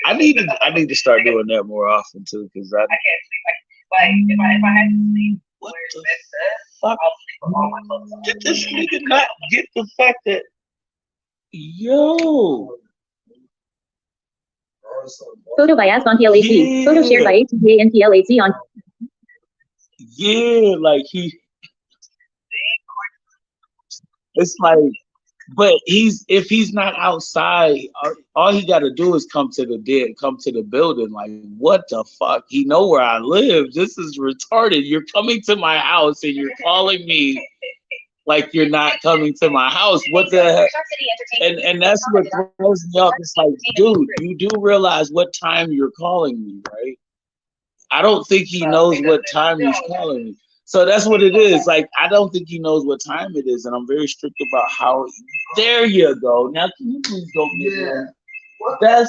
I need to start doing that more often too, because I can't sleep. Like if I had to sleep what where it's the messed up, fuck? I'll sleep with all my clothes on. Did this nigga not get the fact that yo? Photo by Asbon PLAC. Photo shared by ATA and PLAC on. Yeah, like it's like, but if he's not outside, all he got to do is come to the building. Like, what the fuck? He know where I live. This is retarded. You're coming to my house and you're calling me like you're not coming to my house. What the heck? And that's what throws me off. It's like, dude, you do realize what time you're calling me, right? I don't think he knows what time he's calling me. So that's what it is. Like, I don't think he knows what time it is, and I'm very strict about how. There you go. Now, can you please go get that?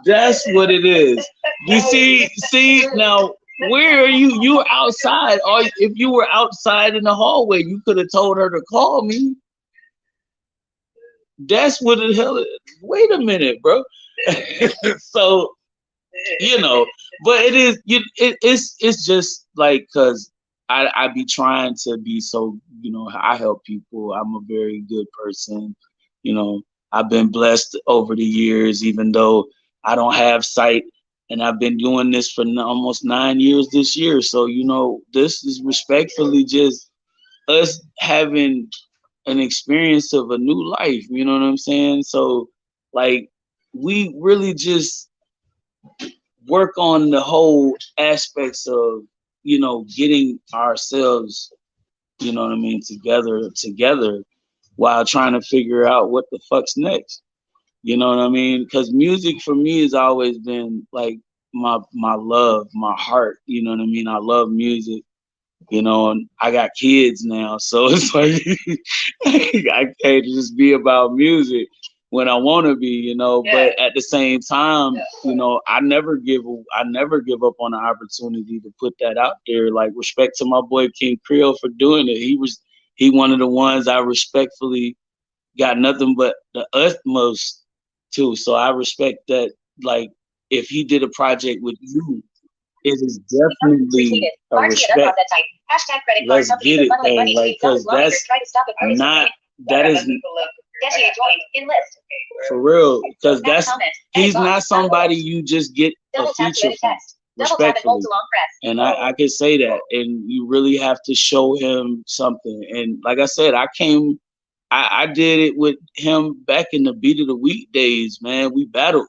That's what it is. You see now. Where are you? You were outside. Or if you were outside in the hallway, you could have told her to call me. That's what the hell. Wait a minute, bro. So, you know, but it is. It's just like because I be trying to be so. You know, I help people. I'm a very good person. You know, I've been blessed over the years, even though I don't have sight. And I've been doing this for almost 9 years this year. So, you know, this is respectfully just us having an experience of a new life. You know what I'm saying? So, like, we really just work on the whole aspects of, you know, getting ourselves, you know what I mean, together while trying to figure out what the fuck's next. You know what I mean? Because music for me has always been like my love, my heart. You know what I mean? I love music. You know, and I got kids now, so it's like I can't just be about music when I want to be. You know, but at the same time, you know, I never give up on the opportunity to put that out there. Like, respect to my boy King Creole for doing it. He one of the ones I respectfully got nothing but the utmost too. So I respect that. Like, if he did a project with you, it is definitely a respect. Let's get it, thing. Like, because that's that is Get you joined in list. for real, because Back that's comment. he's Head not box. somebody you just get a Double tap to feature edit from. text. Double tap and hold Respectfully. to long press. And I can say that, and you really have to show him something. And like I said, I did it with him back in the Beat of the Week days, man. We battled,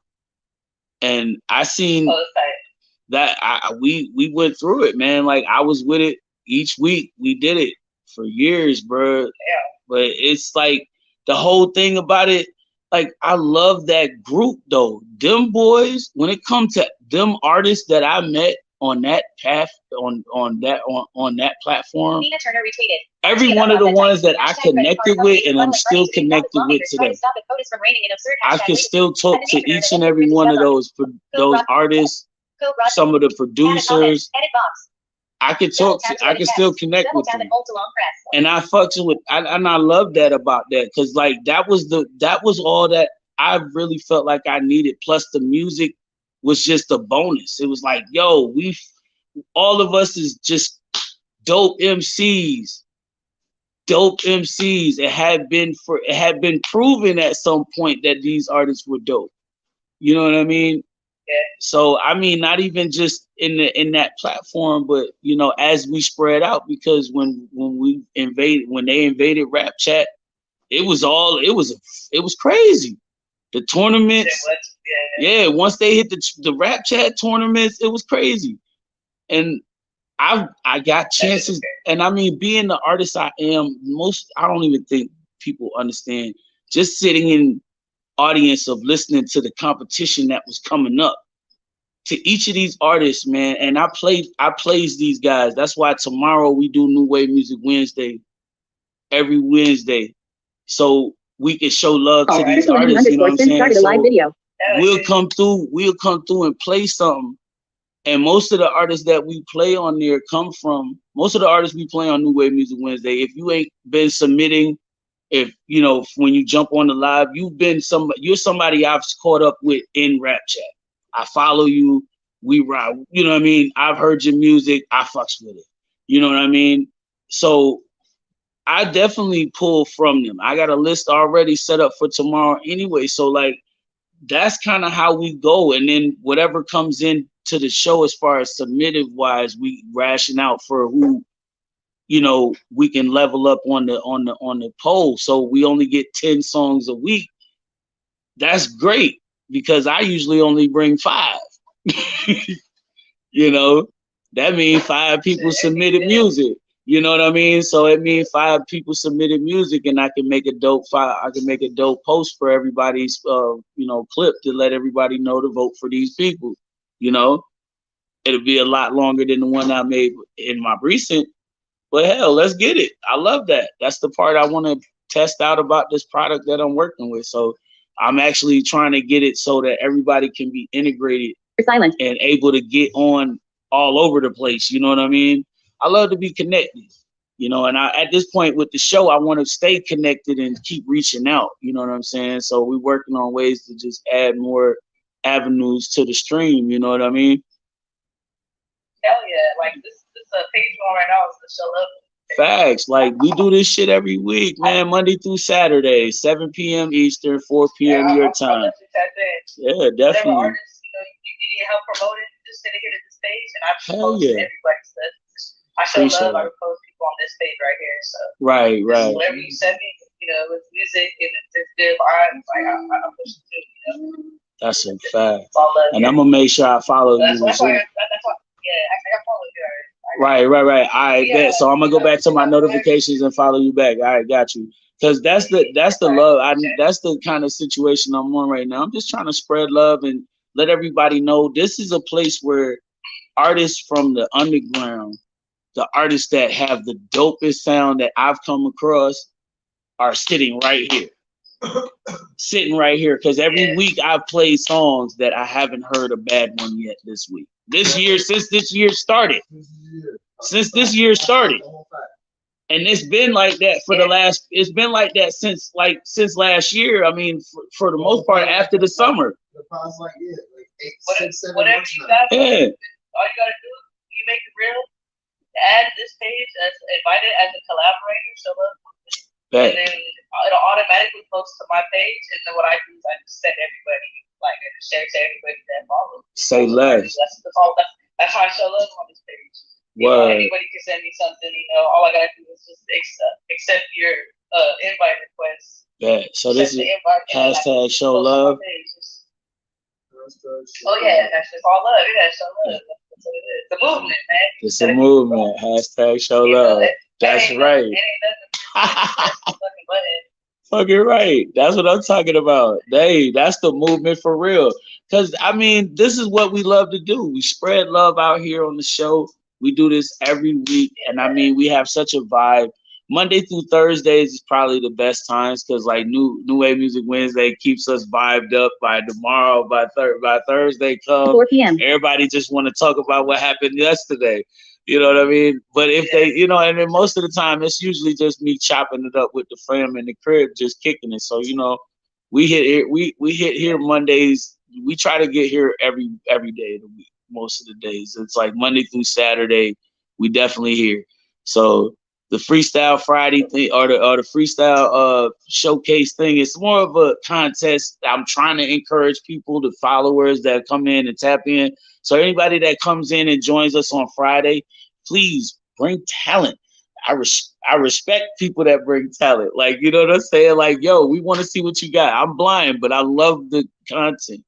and I seen that we went through it, man. Like I was with it each week. We did it for years, bro. Yeah. But it's like the whole thing about it. Like I love that group though. Them boys, when it comes to them artists that I met on that path, on that platform, Nina Turner retweeted. every one of the ones that I connected with and I'm still connected with today, I can still talk to each and every one of those artists, some of the producers. I can talk to, I can still connect with them. And I fucks with, and I love that about that, because like that was all that I really felt like I needed. Plus the music was just a bonus. It was like, yo, all of us is just dope MCs. It had been proven at some point that these artists were dope. You know what I mean? Yeah. So I mean, not even just in that platform, but you know, as we spread out, because when they invaded Rap Chat, it was crazy. The tournaments, yeah. Once they hit the Rap Chat tournaments, it was crazy. And I got chances, and I mean, being the artist I am, I don't even think people understand. Just sitting in audience of listening to the competition that was coming up, to each of these artists, man, and I plays these guys. That's why tomorrow we do New Wave Music Wednesday, every Wednesday, so we can show love to these artists. You know what I'm saying? Started a live video. We'll come through and play something. And most of the artists that we play on there most of the artists we play on New Wave Music Wednesday. If you ain't been submitting, if you know, when you jump on the live, you're somebody I've caught up with in Rap Chat. I follow you, we ride, you know what I mean? I've heard your music, I fucks with it. You know what I mean? So I definitely pull from them. I got a list already set up for tomorrow anyway. So like, that's kind of how we go. And then whatever comes in to the show as far as submitted wise, we ration out for who, you know, we can level up on the poll. So we only get 10 songs a week. That's great, because I usually only bring 5. You know, that means 5 people submitted music. You know what I mean? So it means 5 people submitted music, and I can make a dope post for everybody's you know, clip to let everybody know to vote for these people. You know, it'll be a lot longer than the one I made in my recent, but hell, let's get it. I love that. That's the part I want to test out about this product that I'm working with. So I'm actually trying to get it so that everybody can be integrated and able to get on all over the place. You know what I mean? I love to be connected, you know, and at this point with the show, I want to stay connected and keep reaching out. You know what I'm saying? So we're working on ways to just add more avenues to the stream. You know what I mean? Hell yeah. Like this page on right now is the Show Love. Facts. Like we do this shit every week, man, Monday through Saturday, 7 p.m. Eastern, 4 p.m. your time. Yeah, definitely. Whatever artists, you know, you need help promoting, just sit here at the stage, and I post everybody's stuff. I show love. I post people on this stage right here. So right. Whatever you send me, you know, with music and it's good vibes, like I push it too. You know. That's a fact. And I'm gonna make sure I follow you. That's why, yeah, I follow you. Right. All right, bet. So I'm gonna go back to my notifications and follow you back. All right, got you. Because that's the love. That's the kind of situation I'm on right now. I'm just trying to spread love and let everybody know this is a place where artists from the underground, the artists that have the dopest sound that I've come across, are sitting right here. Because every week I've played songs that I haven't heard a bad one yet this week. Since this year started. And it's been like that it's been like that since last year. I mean, for the most part, after the summer. The past, like 8, 6, 7 whatever months you now. got, all you gotta do, you make it real. Add this page as invited as a collaborator. So and then it'll automatically post to my page, and then what I do is I just send everybody like and share to everybody that follows. Say less. That's how I show love on this page. You know, Word. anybody can send me something. You know, all I gotta do is just accept your invite request. Yeah. So this is Accept the invite, and I hashtag show post on my love. page. Oh yeah, that's just all love. Yeah, show love. That's what it is. The movement, man. It's a movement. Hashtag show You know, love. that That's ain't right. Nothing, it ain't nothing. Fucking button. Fucking right. That's what I'm talking about. Hey, that's the movement for real. Because, I mean, this is what we love to do. We spread love out here on the show. We do this every week. And, I mean, we have such a vibe. Monday through Thursdays is probably the best times because, like, New Wave Music Wednesday keeps us vibed up. By tomorrow, by Thursday come, 4 p.m. everybody just want to talk about what happened yesterday. You know what I mean? But if they, you know, and then most of the time it's usually just me chopping it up with the fam in the crib, just kicking it. So, you know, we hit here Mondays. We try to get here every day of the week, most of the days. It's like Monday through Saturday, we definitely here. So the Freestyle Friday thing or the freestyle showcase thing, it's more of a contest. I'm trying to encourage people, the followers that come in and tap in. So anybody that comes in and joins us on Friday, please bring talent. I respect people that bring talent. Like, you know what I'm saying? Like, yo, we want to see what you got. I'm blind, but I love the content.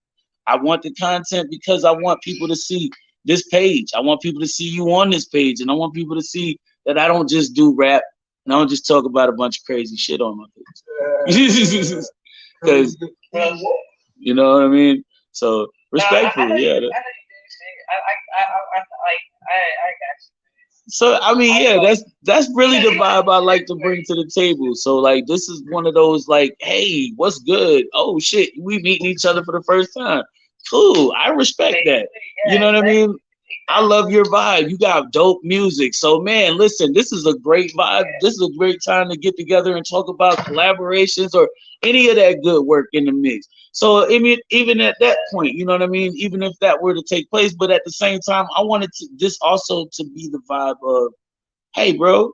I want the content because I want people to see this page. I want people to see you on this page. And I want people to see that I don't just do rap and I don't just talk about a bunch of crazy shit on my page. Because, you know what I mean? So, respectfully, yeah. I got you. So I mean, yeah, that's really the vibe I like to bring to the table. So like, this is one of those like, hey, what's good? Oh shit, we meeting each other for the first time. Cool, I respect that. You know what I mean? I love your vibe. You got dope music. So man, listen, this is a great vibe. This is a great time to get together and talk about collaborations or any of that good work in the mix. So I mean, even at that point, you know what I mean? Even if that were to take place, but at the same time, I wanted this also to be the vibe of, hey bro,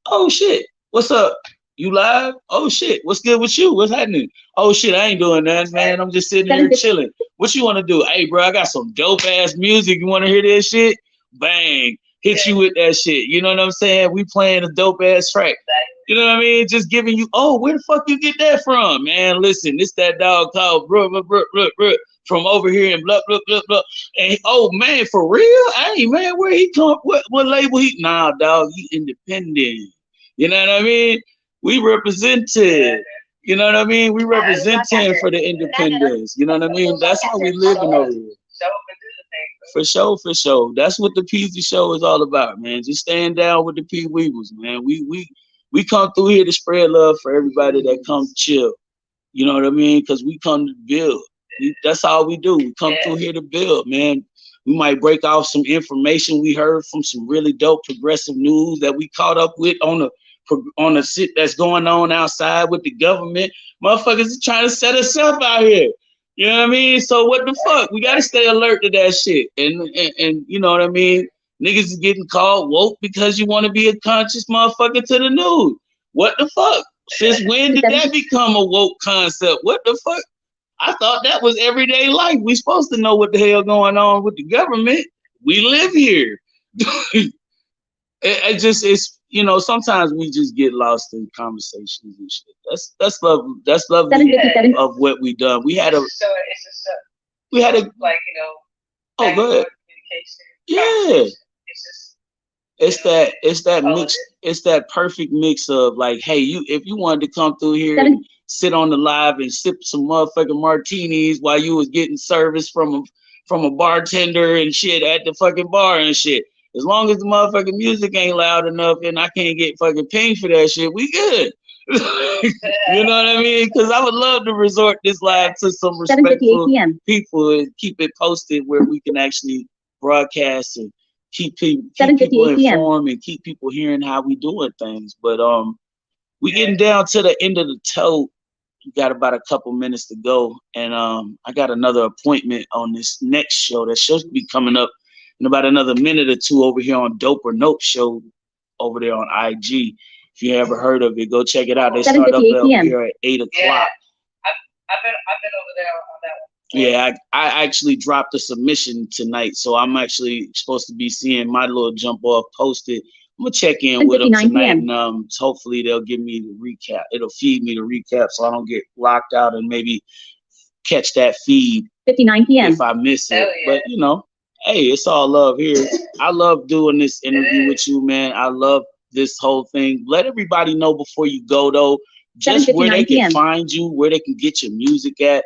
oh shit, what's up? You live? Oh shit, what's good with you? What's happening? Oh shit, I ain't doing that, man. I'm just sitting here chilling. What you want to do? Hey bro, I got some dope ass music. You want to hear this shit? Bang, hit you with that shit. You know what I'm saying? We playing a dope ass track. You know what I mean? Just giving you, oh, where the fuck you get that from, man? Listen, this that dog called from over here and blah blah blah blah. And oh man, for real? Hey man, where he come? What label he? Nah, dog, he independent. You know what I mean? We represented. You know what I mean? We representing for the independence. You know what I mean? That's how we living over here. For sure, for sure. That's what the Peasy Show is all about, man. Just staying down with the P Weevils, man. We come through here to spread love for everybody that comes chill. You know what I mean? Because we come to build. That's all we do. We come through here to build, man. We might break off some information we heard from some really dope progressive news that we caught up with on the shit that's going on outside with the government. Motherfuckers are trying to set us up out here. You know what I mean? So what the fuck? We gotta stay alert to that shit. And you know what I mean? Niggas is getting called woke because you want to be a conscious motherfucker to the news. What the fuck? Since when did that become a woke concept? What the fuck? I thought that was everyday life. We supposed to know what the hell going on with the government. We live here. It's you know, sometimes we just get lost in conversations and shit. That's love. That's lovely of what we done. We had a like, you know. Oh, go ahead. Yeah. It's that mix. It's that perfect mix of like, hey, if you wanted to come through here and sit on the live and sip some motherfucking martinis while you was getting service from a bartender and shit at the fucking bar and shit. As long as the motherfucking music ain't loud enough and I can't get fucking pinged for that shit, we good. You know what I mean? Because I would love to resort this live to some respectful people and keep it posted where we can actually broadcast and keep people informed and keep people hearing how we doing things. But we getting down to the end of the tow. We got about a couple minutes to go, and I got another appointment on this next show that should be coming up in about another minute or two over here on Dope or Nope show over there on IG. If you ever heard of it, go check it out. They start up 7:58 p.m. here at 8 o'clock. Yeah, I've been over there on that one. Yeah, I actually dropped a submission tonight, so I'm actually supposed to be seeing my little jump off posted. I'm gonna check in with them 10:59 tonight, p.m. and hopefully they'll give me the recap. It'll feed me the recap, so I don't get locked out and maybe catch that feed 59 p.m. if I miss it. Hell yeah. But you know, hey, it's all love here. I love doing this interview with you, man. I love this whole thing. Let everybody know before you go though, just where they 7:59 p.m. can find you, where they can get your music at,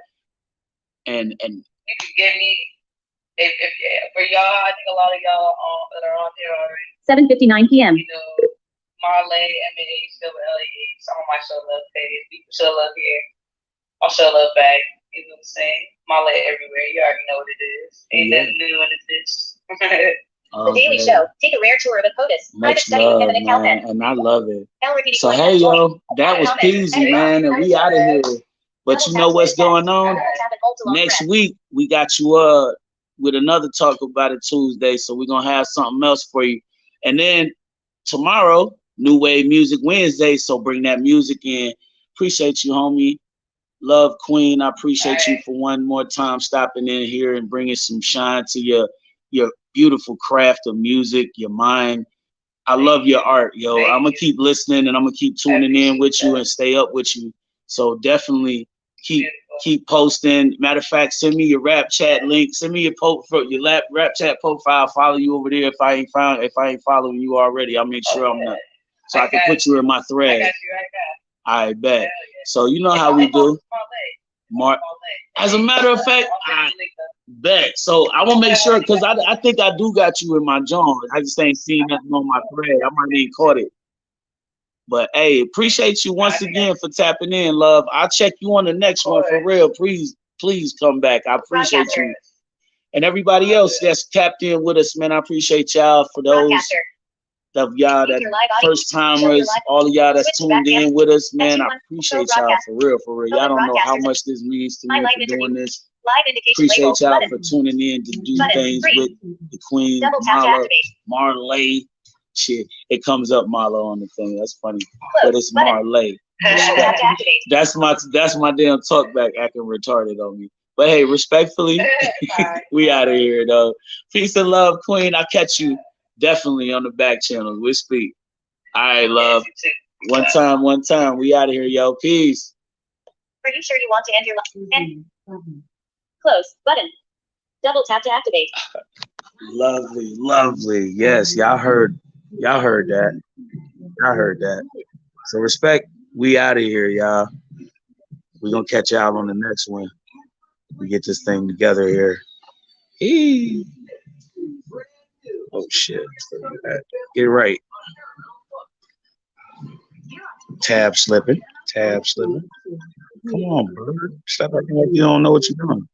and You can get me if for y'all. I think a lot of y'all that are on here already. 7:59 p.m. You know, Marley, M.A. Silver L.A. Some of my show love page. People show love here. I'll show love back. You know what I'm saying? Marley everywhere. You already know what it is. Ain't Yeah. nothing new in this. The Daily Show. Take a rare tour of the POTUS. Private Much study love, with Kevin and man, Calvin. and I love it. Ellery So Beatty hey, Boyd. yo, that was Peasy, man, and we out of here. But you know what's going on? Next week we got you with another Talk About It Tuesday, so we're gonna have something else for you. And then tomorrow, New Wave Music Wednesday, so bring that music in. Appreciate you, homie. Love, Queen. I appreciate you for one more time stopping in here and bringing some shine to your beautiful craft of music, your mind. I love your art, yo. I'm gonna keep listening and I'm gonna keep tuning in with you and stay up with you. So definitely keep posting. Matter of fact, send me your rap chat link. Send me your rap chat profile. I'll follow you over there if I ain't following you already. I'll make sure I'm not, so I can put you in my I thread. got you right now. I bet. Yeah. So you know how we do. Mark. As a matter of fact, I bet. So I want to make sure because I think I do got you in my joint. I just ain't seen nothing on my thread. I might ain't caught it. But hey, appreciate you once again for tapping in, love. I'll check you on the next one for real. Please come back. I appreciate you. And everybody else that's tapped in with us, man. I appreciate y'all. For those of y'all that first timers, all of y'all that's tuned in with us, man. I appreciate y'all for real. Y'all don't know how much this means to me for doing this. Appreciate y'all for tuning in to do things with the Queen, Marley. Shit, it comes up Marlo on the thing. That's funny, but it's Marley. That's my damn talk back acting retarded on me. But hey, respectfully, we out of here though. Peace and love, Queen. I'll catch you definitely on the back channel. We speak. All right, love. One time. We out of here, yo. Peace. Are you sure you want to end your close button? Double tap to activate. Lovely. Yes, y'all heard that. I heard that. So respect. We out of here, y'all. We're gonna catch y'all on the next one. We get this thing together here. Eee. Oh shit. Get right. Tab slipping. Come on, bird. Stop acting like you don't know what you're doing.